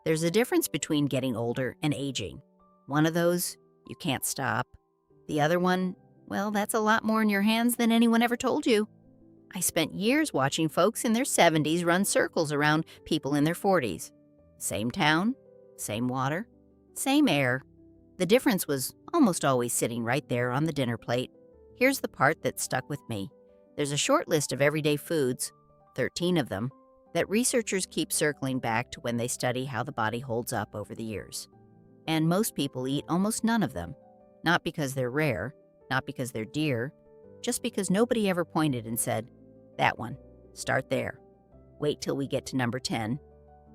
There's a difference between getting older and aging. One of those, you can't stop. The other one, well, that's a lot more in your hands than anyone ever told you. I spent years watching folks in their 70s run circles around people in their 40s. Same town, same water, same air. The difference was almost always sitting right there on the dinner plate. Here's the part that stuck with me. There's a short list of everyday foods, 13 of them, that researchers keep circling back to when they study how the body holds up over the years. And most people eat almost none of them. Not because they're rare, not because they're dear, just because nobody ever pointed and said, "That one, start there. Wait till we get to number 10.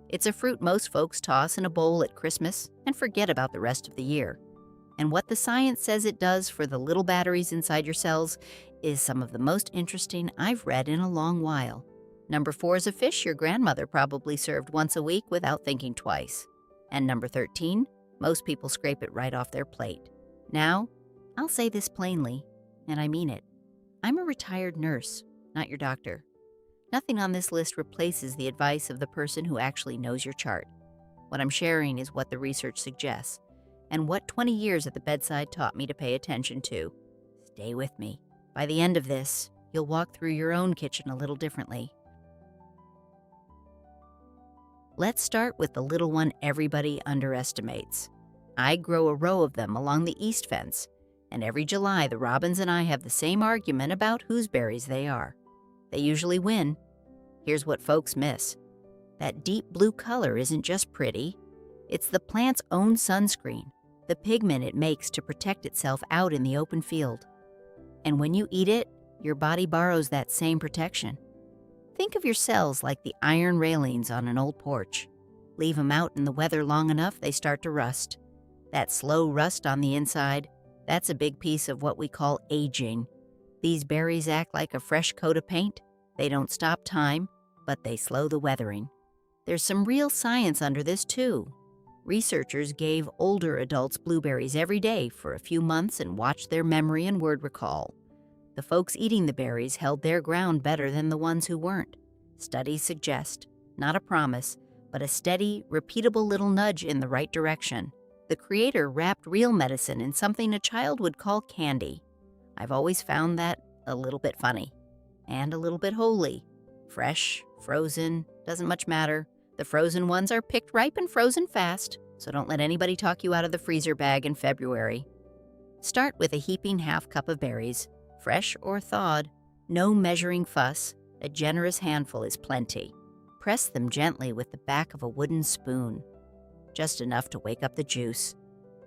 It's a fruit most folks toss in a bowl at Christmas and forget about the rest of the year. And what the science says it does for the little batteries inside your cells is some of the most interesting I've read in a long while. Number 4 is a fish your grandmother probably served once a week without thinking twice. And number 13, most people scrape it right off their plate. Now, I'll say this plainly, and I mean it. I'm a retired nurse, not your doctor. Nothing on this list replaces the advice of the person who actually knows your chart. What I'm sharing is what the research suggests, and what 20 years at the bedside taught me to pay attention to. Stay with me. By the end of this, you'll walk through your own kitchen a little differently. Let's start with the little one everybody underestimates. I grow a row of them along the east fence, and every July the robins and I have the same argument about whose berries they are. They usually win. Here's what folks miss. That deep blue color isn't just pretty. It's the plant's own sunscreen, the pigment it makes to protect itself out in the open field. And when you eat it, your body borrows that same protection. Think of your cells like the iron railings on an old porch. Leave them out in the weather long enough, they start to rust. That slow rust on the inside, that's a big piece of what we call aging. These berries act like a fresh coat of paint. They don't stop time, but they slow the weathering. There's some real science under this, too. Researchers gave older adults blueberries every day for a few months and watched their memory and word recall. The folks eating the berries held their ground better than the ones who weren't. Studies suggest, not a promise, but a steady, repeatable little nudge in the right direction. The creator wrapped real medicine in something a child would call candy. I've always found that a little bit funny. And a little bit holy. Fresh, frozen, doesn't much matter. The frozen ones are picked ripe and frozen fast, so don't let anybody talk you out of the freezer bag in February. Start with a heaping half cup of berries, fresh or thawed. No measuring fuss, a generous handful is plenty. Press them gently with the back of a wooden spoon. Just enough to wake up the juice.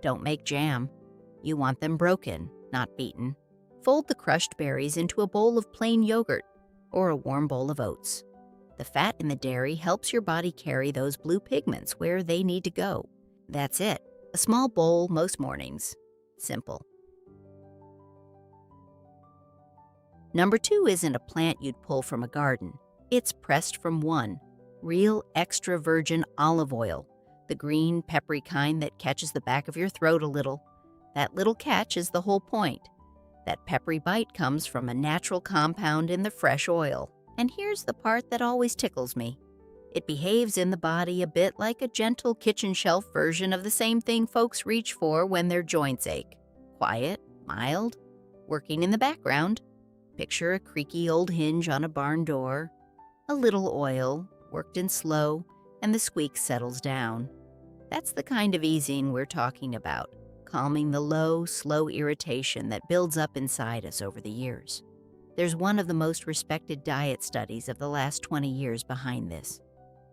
Don't make jam. You want them broken, not beaten. Fold the crushed berries into a bowl of plain yogurt or a warm bowl of oats. The fat in the dairy helps your body carry those blue pigments where they need to go. That's it. A small bowl most mornings. Simple. Number 2 isn't a plant you'd pull from a garden. It's pressed from one. Real extra virgin olive oil. The green, peppery kind that catches the back of your throat a little. That little catch is the whole point. That peppery bite comes from a natural compound in the fresh oil. And here's the part that always tickles me. It behaves in the body a bit like a gentle kitchen shelf version of the same thing folks reach for when their joints ache. Quiet, mild, working in the background. Picture a creaky old hinge on a barn door. A little oil, worked in slow, and the squeak settles down. That's the kind of easing we're talking about, calming the low, slow irritation that builds up inside us over the years. There's one of the most respected diet studies of the last 20 years behind this.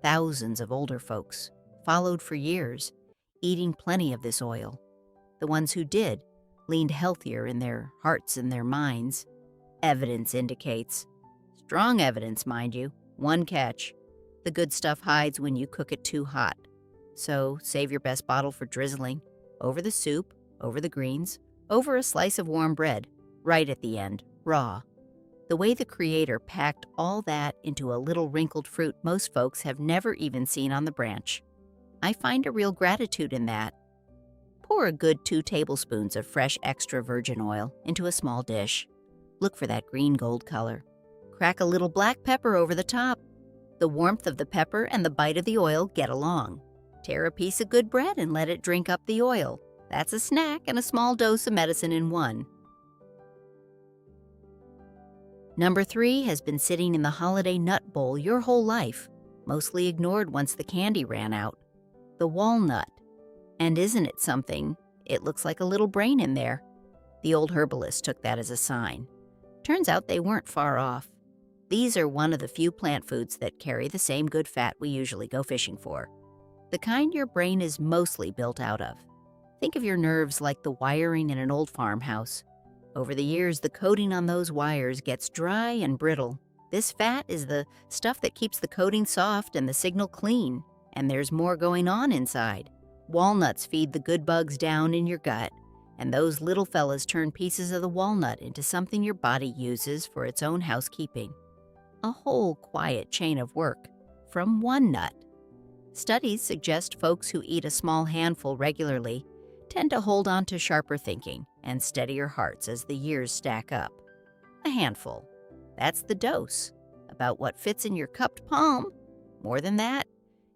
Thousands of older folks, followed for years, eating plenty of this oil. The ones who did leaned healthier in their hearts and their minds. Evidence indicates. Strong evidence, mind you. One catch. The good stuff hides when you cook it too hot. So save your best bottle for drizzling. Over the soup, over the greens, over a slice of warm bread, right at the end, raw. The way the creator packed all that into a little wrinkled fruit most folks have never even seen on the branch. I find a real gratitude in that. Pour a good 2 tablespoons of fresh extra virgin oil into a small dish. Look for that green gold color. Crack a little black pepper over the top. The warmth of the pepper and the bite of the oil get along. Tear a piece of good bread and let it drink up the oil. That's a snack and a small dose of medicine in one. Number 3 has been sitting in the holiday nut bowl your whole life, mostly ignored once the candy ran out. The walnut. And isn't it something? It looks like a little brain in there. The old herbalist took that as a sign. Turns out they weren't far off. These are one of the few plant foods that carry the same good fat we usually go fishing for. The kind your brain is mostly built out of. Think of your nerves like the wiring in an old farmhouse. Over the years, the coating on those wires gets dry and brittle. This fat is the stuff that keeps the coating soft and the signal clean, and there's more going on inside. Walnuts feed the good bugs down in your gut, and those little fellas turn pieces of the walnut into something your body uses for its own housekeeping. A whole quiet chain of work from one nut. Studies suggest folks who eat a small handful regularly tend to hold on to sharper thinking and steadier hearts as the years stack up. A handful. That's the dose. About what fits in your cupped palm. More than that,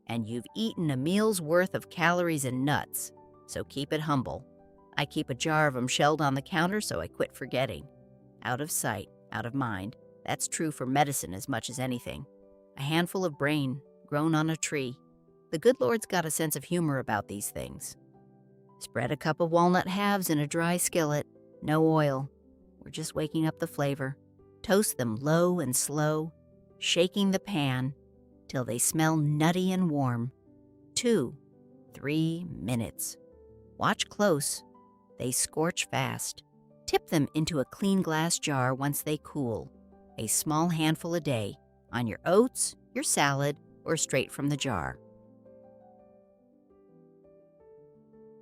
and you've eaten a meal's worth of calories and nuts. So keep it humble. I keep a jar of them shelled on the counter so I quit forgetting. Out of sight, out of mind. That's true for medicine as much as anything. A handful of brain grown on a tree. The good Lord's got a sense of humor about these things. Spread a cup of walnut halves in a dry skillet. No oil. We're just waking up the flavor. Toast them low and slow, shaking the pan till they smell nutty and warm. 2-3 minutes. Watch close. They scorch fast. Tip them into a clean glass jar once they cool. A small handful a day, on your oats, your salad, or straight from the jar.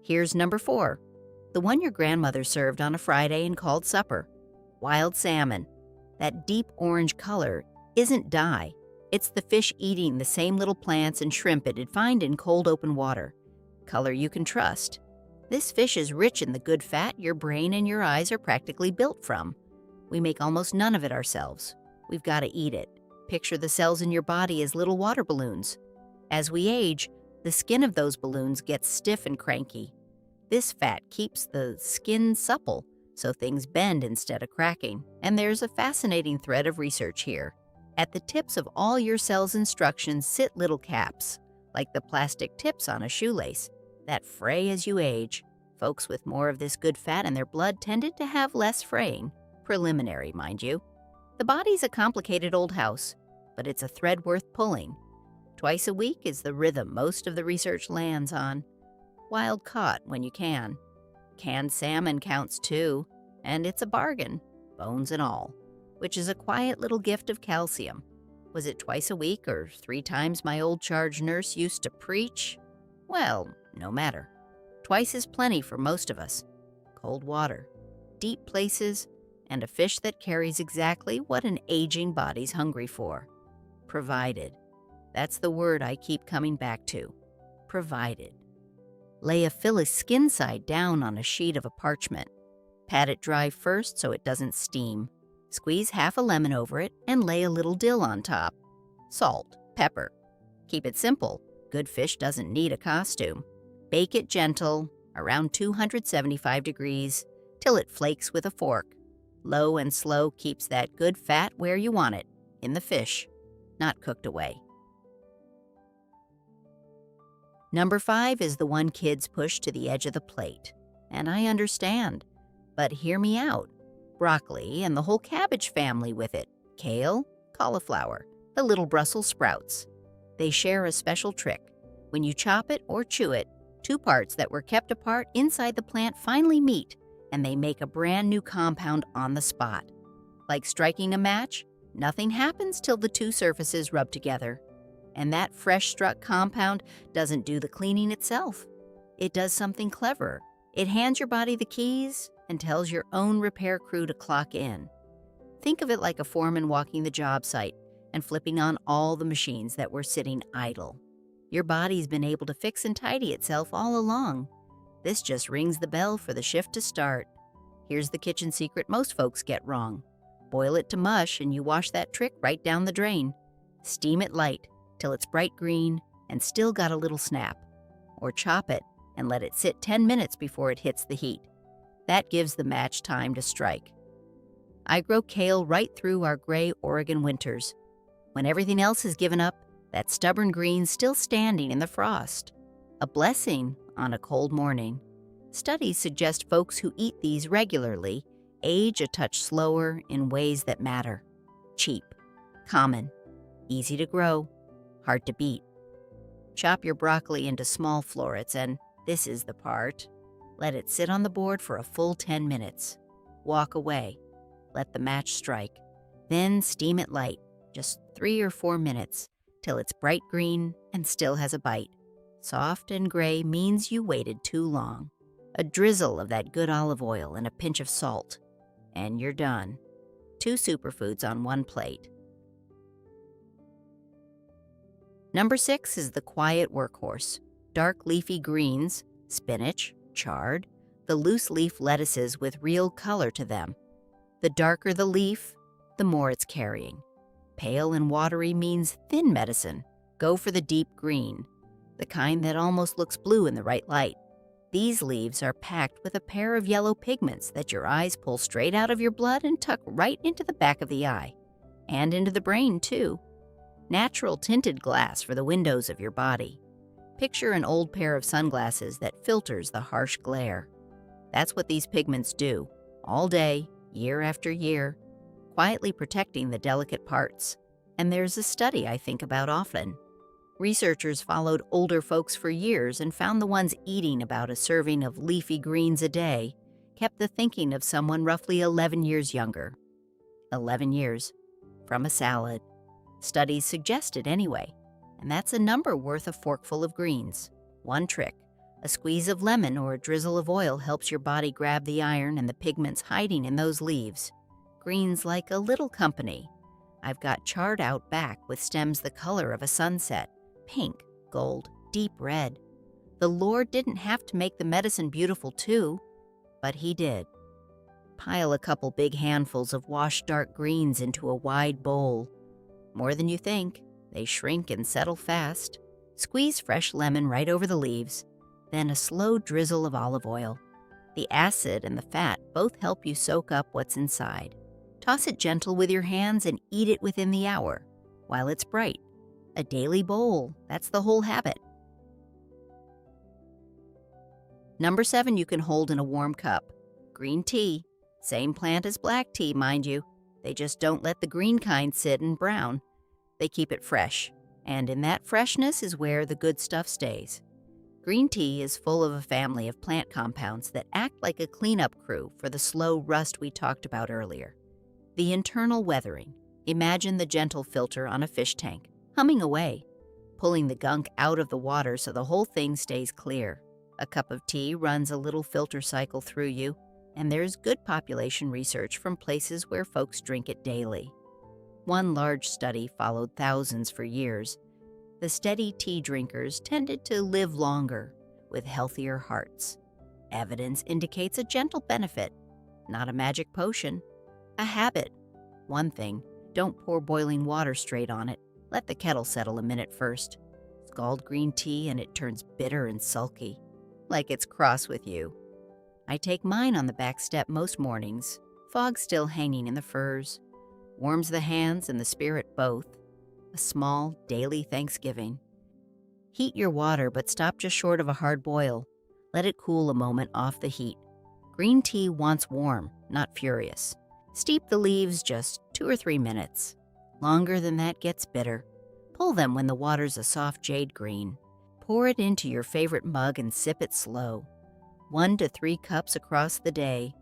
Here's number 4, the one your grandmother served on a Friday and called supper. Wild salmon. That deep orange color isn't dye. It's the fish eating the same little plants and shrimp it'd find in cold open water. Color you can trust. This fish is rich in the good fat your brain and your eyes are practically built from. We make almost none of it ourselves. We've got to eat it. Picture the cells in your body as little water balloons. As we age, the skin of those balloons gets stiff and cranky. This fat keeps the skin supple, so things bend instead of cracking. And there's a fascinating thread of research here. At the tips of all your cells' instructions sit little caps, like the plastic tips on a shoelace, that fray as you age. Folks with more of this good fat in their blood tended to have less fraying. Preliminary, mind you. The body's a complicated old house, but it's a thread worth pulling. Twice a week is the rhythm most of the research lands on. Wild caught when you can. Canned salmon counts too, and it's a bargain, bones and all, which is a quiet little gift of calcium. Was it twice a week or 3 times my old charge nurse used to preach? Well, no matter. Twice is plenty for most of us. Cold water, deep places, and a fish that carries exactly what an aging body's hungry for. Provided. That's the word I keep coming back to. Provided. Lay a Phyllis skin side down on a sheet of a parchment. Pat it dry first so it doesn't steam. Squeeze half a lemon over it and lay a little dill on top. Salt, pepper. Keep it simple. Good fish doesn't need a costume. Bake it gentle, around 275 degrees, till it flakes with a fork. Low and slow keeps that good fat where you want it, in the fish, not cooked away. Number 5 is the one kids push to the edge of the plate. And I understand. But hear me out. Broccoli and the whole cabbage family with it. Kale, cauliflower, the little Brussels sprouts. They share a special trick. When you chop it or chew it, 2 parts that were kept apart inside the plant finally meet, and they make a brand new compound on the spot. Like striking a match, nothing happens till the 2 surfaces rub together. And that fresh-struck compound doesn't do the cleaning itself. It does something clever. It hands your body the keys and tells your own repair crew to clock in. Think of it like a foreman walking the job site and flipping on all the machines that were sitting idle. Your body's been able to fix and tidy itself all along. This just rings the bell for the shift to start. Here's the kitchen secret most folks get wrong. Boil it to mush and you wash that trick right down the drain. Steam it light till it's bright green and still got a little snap. or chop it and let it sit 10 minutes before it hits the heat. That gives the match time to strike. I grow kale right through our gray Oregon winters. When everything else has given up, that stubborn green's still standing in the frost. A blessing on a cold morning. Studies suggest folks who eat these regularly age a touch slower in ways that matter. Cheap, common, easy to grow, hard to beat. Chop your broccoli into small florets and, this is the part, let it sit on the board for a full 10 minutes. Walk away. Let the match strike. Then steam it light, just 3 or 4 minutes, till it's bright green and still has a bite. Soft and gray means you waited too long. A drizzle of that good olive oil and a pinch of salt, and you're done. 2 superfoods on 1 plate. Number 6 is the quiet workhorse. Dark leafy greens, spinach, chard, the loose leaf lettuces with real color to them. The darker the leaf, the more it's carrying. Pale and watery means thin medicine. Go for the deep green, the kind that almost looks blue in the right light. These leaves are packed with a pair of yellow pigments that your eyes pull straight out of your blood and tuck right into the back of the eye. And into the brain, too. Natural tinted glass for the windows of your body. Picture an old pair of sunglasses that filters the harsh glare. That's what these pigments do, all day, year after year, quietly protecting the delicate parts. And there's a study I think about often. Researchers followed older folks for years and found the ones eating about a serving of leafy greens a day kept the thinking of someone roughly 11 years younger. 11 years. From a salad. Studies suggest it anyway. And that's a number worth a forkful of greens. One trick. A squeeze of lemon or a drizzle of oil helps your body grab the iron and the pigments hiding in those leaves. Greens like a little company. I've got chard out back with stems the color of a sunset. Pink, gold, deep red. The Lord didn't have to make the medicine beautiful too, but He did. Pile a couple big handfuls of washed dark greens into a wide bowl. More than you think. They shrink and settle fast. Squeeze fresh lemon right over the leaves, then a slow drizzle of olive oil. The acid and the fat both help you soak up what's inside. Toss it gentle with your hands and eat it within the hour, while it's bright. A daily bowl, that's the whole habit. Number 7 you can hold in a warm cup. Green tea. Same plant as black tea, mind you. They just don't let the green kind sit and brown. They keep it fresh, and in that freshness is where the good stuff stays. Green tea is full of a family of plant compounds that act like a cleanup crew for the slow rust we talked about earlier. The internal weathering. Imagine the gentle filter on a fish tank, humming away, pulling the gunk out of the water so the whole thing stays clear. A cup of tea runs a little filter cycle through you, and there's good population research from places where folks drink it daily. One large study followed thousands for years. The steady tea drinkers tended to live longer, with healthier hearts. Evidence indicates a gentle benefit, not a magic potion. A habit. One thing, don't pour boiling water straight on it. Let the kettle settle a minute first. Scald green tea and it turns bitter and sulky, like it's cross with you. I take mine on the back step most mornings, fog still hanging in the firs. Warms the hands and the spirit both. A small, daily Thanksgiving. Heat your water, but stop just short of a hard boil. Let it cool a moment off the heat. Green tea wants warm, not furious. Steep the leaves just 2 or 3 minutes. Longer than that gets bitter. Pull them when the water's a soft jade green. Pour it into your favorite mug and sip it slow. 1 to 3 cups across the day.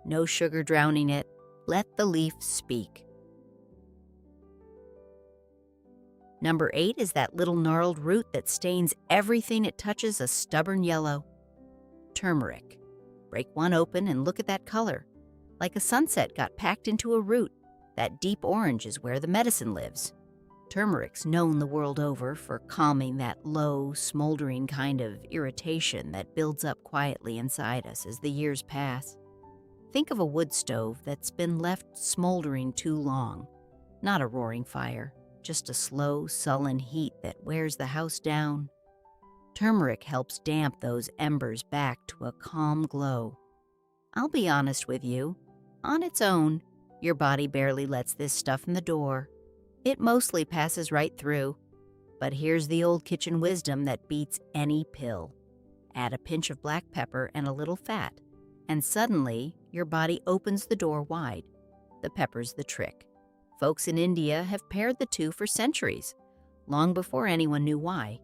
No sugar drowning it. Let the leaf speak. Number 8 is that little gnarled root that stains everything it touches a stubborn yellow. Turmeric. Break one open and look at that color. Like a sunset got packed into a root. That deep orange is where the medicine lives. Turmeric's known the world over for calming that low, smoldering kind of irritation that builds up quietly inside us as the years pass. Think of a wood stove that's been left smoldering too long. Not a roaring fire. Just a slow, sullen heat that wears the house down. Turmeric helps damp those embers back to a calm glow. I'll be honest with you. On its own, your body barely lets this stuff in the door. It mostly passes right through. But here's the old kitchen wisdom that beats any pill. Add a pinch of black pepper and a little fat, and suddenly your body opens the door wide. The pepper's the trick. Folks in India have paired the two for centuries, long before anyone knew why.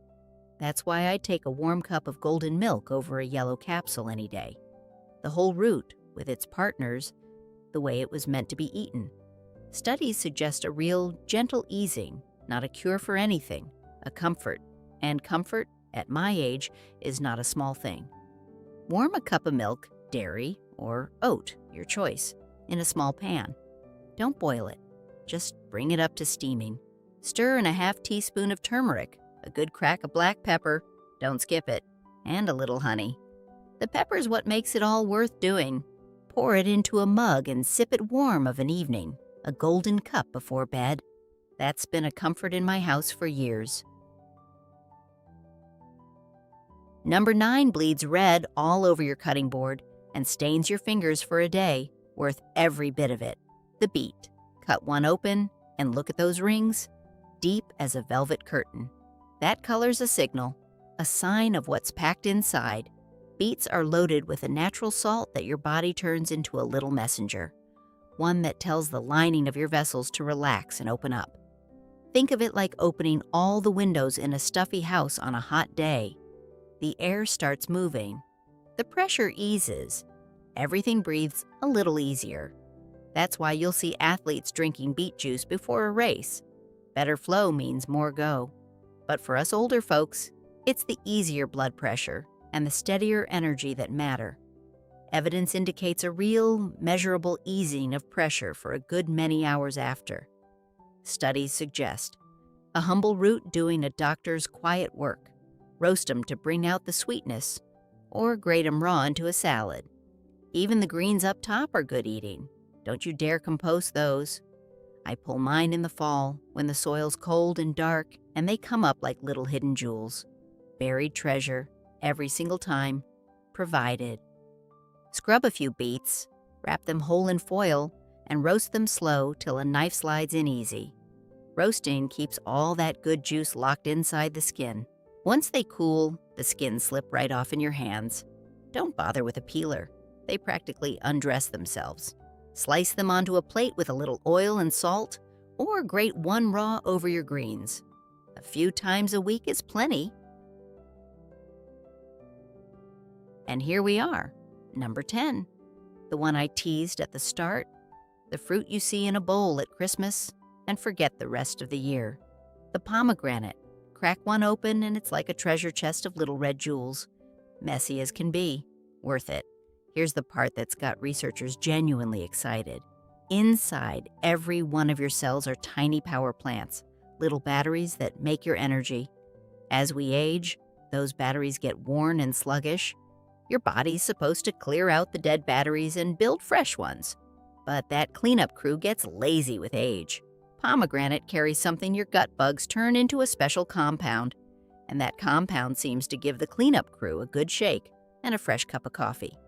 That's why I take a warm cup of golden milk over a yellow capsule any day. The whole root, with its partners, the way it was meant to be eaten. Studies suggest a real, gentle easing, not a cure for anything, a comfort. And comfort, at my age, is not a small thing. Warm a cup of milk, dairy, or oat, your choice, in a small pan. Don't boil it. Just bring it up to steaming. Stir in a half teaspoon of turmeric, a good crack of black pepper, don't skip it, and a little honey. The pepper's what makes it all worth doing. Pour it into a mug and sip it warm of an evening, a golden cup before bed. That's been a comfort in my house for years. Number 9 bleeds red all over your cutting board and stains your fingers for a day, worth every bit of it. The beet. Cut one open and look at those rings, deep as a velvet curtain. That color's a signal, a sign of what's packed inside. Beets are loaded with a natural salt that your body turns into a little messenger, one that tells the lining of your vessels to relax and open up. Think of it like opening all the windows in a stuffy house on a hot day. The air starts moving. The pressure eases. Everything breathes a little easier. That's why you'll see athletes drinking beet juice before a race. Better flow means more go. But for us older folks, it's the easier blood pressure and the steadier energy that matter. Evidence indicates a real, measurable easing of pressure for a good many hours after. Studies suggest a humble root doing a doctor's quiet work. Roast 'em to bring out the sweetness, or grate 'em raw into a salad. Even the greens up top are good eating. Don't you dare compost those. I pull mine in the fall when the soil's cold and dark and they come up like little hidden jewels. Buried treasure, every single time, provided. Scrub a few beets, wrap them whole in foil, and roast them slow till a knife slides in easy. Roasting keeps all that good juice locked inside the skin. Once they cool, the skins slip right off in your hands. Don't bother with a peeler. They practically undress themselves. Slice them onto a plate with a little oil and salt, or grate one raw over your greens. A few times a week is plenty. And here we are, number 10, the one I teased at the start, the fruit you see in a bowl at Christmas and forget the rest of the year. The pomegranate. Crack one open and it's like a treasure chest of little red jewels. Messy as can be. Worth it. Here's the part that's got researchers genuinely excited. Inside every one of your cells are tiny power plants, little batteries that make your energy. As we age, those batteries get worn and sluggish. Your body's supposed to clear out the dead batteries and build fresh ones. But that cleanup crew gets lazy with age. Pomegranate carries something your gut bugs turn into a special compound, and that compound seems to give the cleanup crew a good shake and a fresh cup of coffee.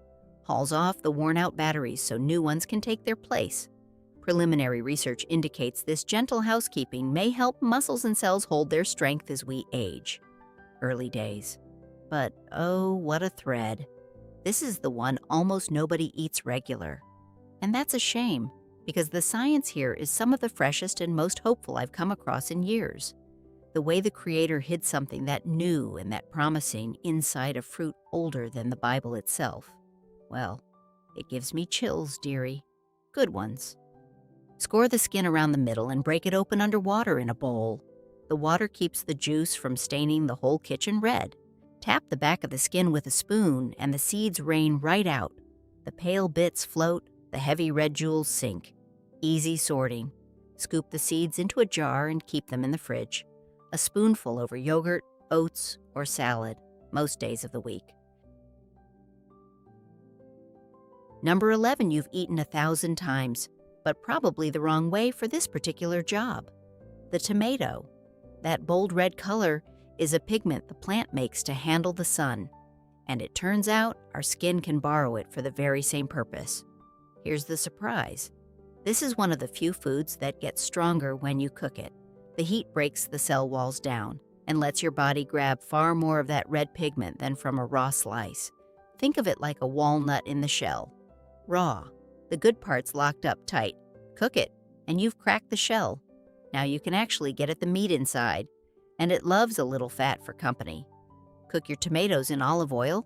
Hauls off the worn-out batteries so new ones can take their place. Preliminary research indicates this gentle housekeeping may help muscles and cells hold their strength as we age. Early days. But oh, what a thread. This is the one almost nobody eats regular. And that's a shame, because the science here is some of the freshest and most hopeful I've come across in years. The way the Creator hid something that new and that promising inside a fruit older than the Bible itself. Well, it gives me chills, dearie. Good ones. Score the skin around the middle and break it open under water in a bowl. The water keeps the juice from staining the whole kitchen red. Tap the back of the skin with a spoon and the seeds rain right out. The pale bits float, the heavy red jewels sink. Easy sorting. Scoop the seeds into a jar and keep them in the fridge. A spoonful over yogurt, oats, or salad, most days of the week. Number 11 you've eaten 1,000 times, but probably the wrong way for this particular job. The tomato. That bold red color is a pigment the plant makes to handle the sun, and it turns out our skin can borrow it for the very same purpose. Here's the surprise. This is one of the few foods that gets stronger when you cook it. The heat breaks the cell walls down and lets your body grab far more of that red pigment than from a raw slice. Think of it like a walnut in the shell. Raw, the good part's locked up tight. Cook it, and you've cracked the shell. Now you can actually get at the meat inside, and it loves a little fat for company. Cook your tomatoes in olive oil,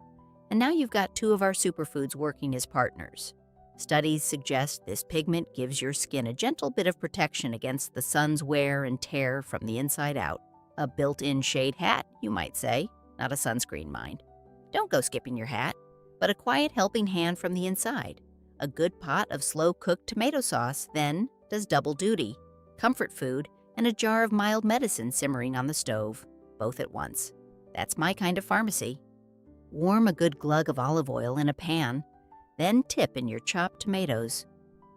and now you've got two of our superfoods working as partners. Studies suggest this pigment gives your skin a gentle bit of protection against the sun's wear and tear from the inside out. A built-in shade hat, you might say, not a sunscreen, mind. Don't go skipping your hat, but a quiet helping hand from the inside. A good pot of slow-cooked tomato sauce, then, does double duty. Comfort food and a jar of mild medicine simmering on the stove, both at once. That's my kind of pharmacy. Warm a good glug of olive oil in a pan, then tip in your chopped tomatoes.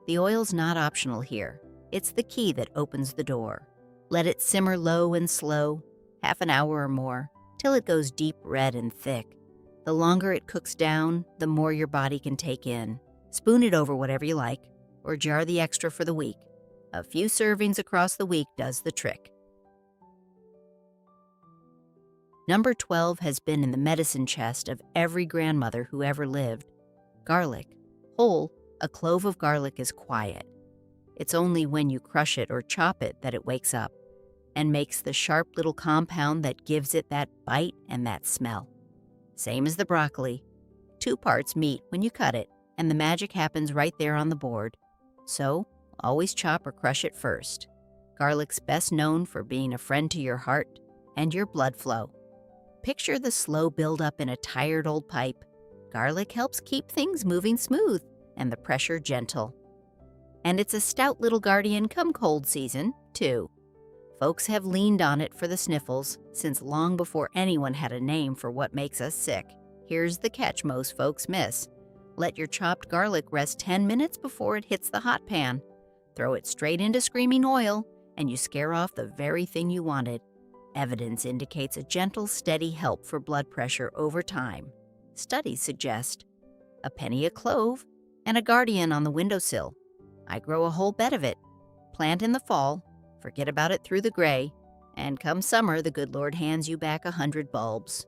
The oil's not optional here. It's the key that opens the door. Let it simmer low and slow, half an hour or more, till it goes deep red and thick. The longer it cooks down, the more your body can take in. Spoon it over whatever you like, or jar the extra for the week. A few servings across the week does the trick. Number 12 has been in the medicine chest of every grandmother who ever lived. Garlic. Whole, a clove of garlic is quiet. It's only when you crush it or chop it that it wakes up and makes the sharp little compound that gives it that bite and that smell. Same as the broccoli. 2 parts meet when you cut it, and the magic happens right there on the board. So, always chop or crush it first. Garlic's best known for being a friend to your heart and your blood flow. Picture the slow buildup in a tired old pipe. Garlic helps keep things moving smooth and the pressure gentle. And it's a stout little guardian come cold season, too. Folks have leaned on it for the sniffles since long before anyone had a name for what makes us sick. Here's the catch most folks miss. Let your chopped garlic rest 10 minutes before it hits the hot pan. Throw it straight into screaming oil, and you scare off the very thing you wanted. Evidence indicates a gentle, steady help for blood pressure over time. Studies suggest a penny a clove and a guardian on the windowsill. I grow a whole bed of it. Plant in the fall, forget about it through the gray, and come summer, the good Lord hands you back 100 bulbs.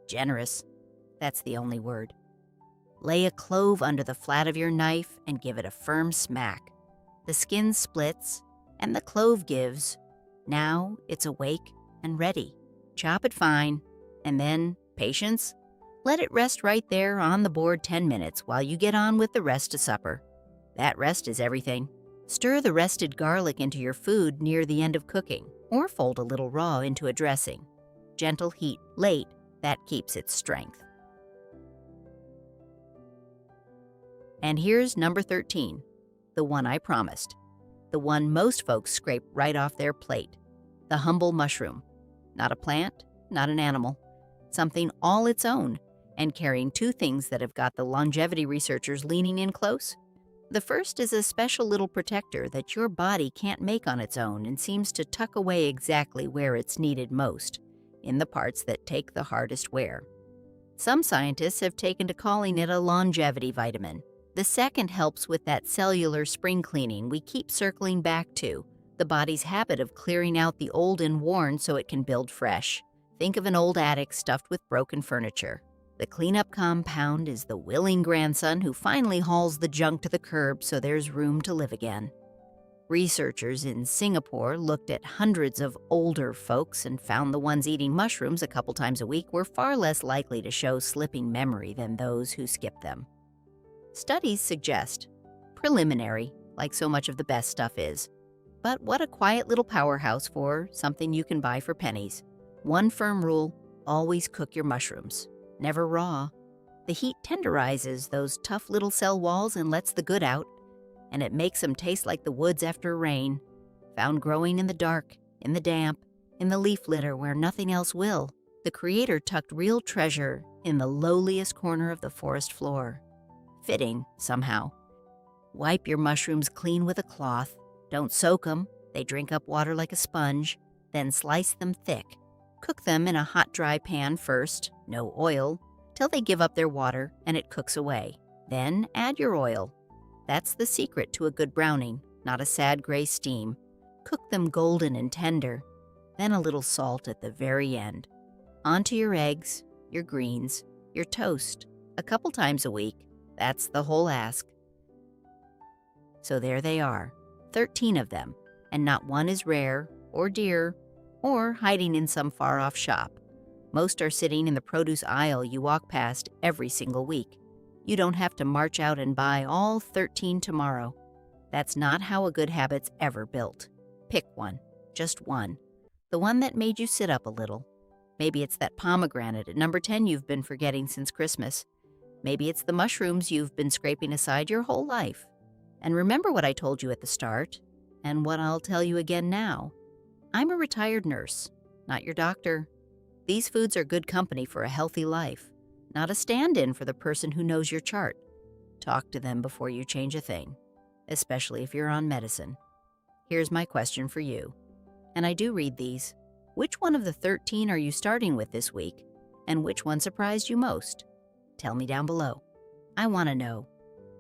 Generous. That's the only word. Lay a clove under the flat of your knife and give it a firm smack. The skin splits, and the clove gives. Now it's awake and ready. Chop it fine, and then, patience, let it rest right there on the board 10 minutes while you get on with the rest of supper. That rest is everything. Stir the rested garlic into your food near the end of cooking, or fold a little raw into a dressing. Gentle heat late, that keeps its strength. And here's number 13, the one I promised. The one most folks scrape right off their plate. The humble mushroom. Not a plant, not an animal. Something all its own, and carrying 2 things that have got the longevity researchers leaning in close. The first is a special little protector that your body can't make on its own and seems to tuck away exactly where it's needed most, in the parts that take the hardest wear. Some scientists have taken to calling it a longevity vitamin. The second helps with that cellular spring cleaning we keep circling back to, the body's habit of clearing out the old and worn so it can build fresh. Think of an old attic stuffed with broken furniture. The cleanup compound is the willing grandson who finally hauls the junk to the curb so there's room to live again. Researchers in Singapore looked at hundreds of older folks and found the ones eating mushrooms a couple times a week were far less likely to show slipping memory than those who skipped them. Studies suggest, preliminary, like so much of the best stuff is, but what a quiet little powerhouse for something you can buy for pennies. One firm rule, always cook your mushrooms. Never raw. The heat tenderizes those tough little cell walls and lets the good out, and it makes them taste like the woods after rain, found growing in the dark, in the damp, in the leaf litter where nothing else will. The Creator tucked real treasure in the lowliest corner of the forest floor. Fitting, somehow. Wipe your mushrooms clean with a cloth. Don't soak them. They drink up water like a sponge. Then slice them thick. Cook them in a hot, dry pan first, no oil, till they give up their water and it cooks away. Then add your oil. That's the secret to a good browning, not a sad gray steam. Cook them golden and tender, then a little salt at the very end. Onto your eggs, your greens, your toast, a couple times a week. That's the whole ask. So there they are, 13 of them, and not one is rare or dear or hiding in some far-off shop. Most are sitting in the produce aisle you walk past every single week. You don't have to march out and buy all 13 tomorrow. That's not how a good habit's ever built. Pick one, just one. The one that made you sit up a little. Maybe it's that pomegranate at number 10 you've been forgetting since Christmas. Maybe it's the mushrooms you've been scraping aside your whole life. And remember what I told you at the start, and what I'll tell you again now. I'm a retired nurse, not your doctor. These foods are good company for a healthy life, not a stand-in for the person who knows your chart. Talk to them before you change a thing, especially if you're on medicine. Here's my question for you, and I do read these. Which one of the 13 are you starting with this week, and which one surprised you most? Tell me down below. I want to know.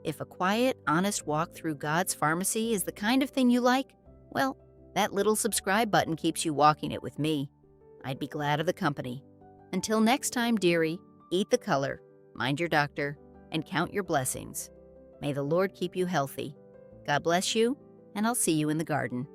If a quiet, honest walk through God's pharmacy is the kind of thing you like, well, that little subscribe button keeps you walking it with me. I'd be glad of the company. Until next time, dearie, eat the color, mind your doctor, and count your blessings. May the Lord keep you healthy. God bless you, and I'll see you in the garden.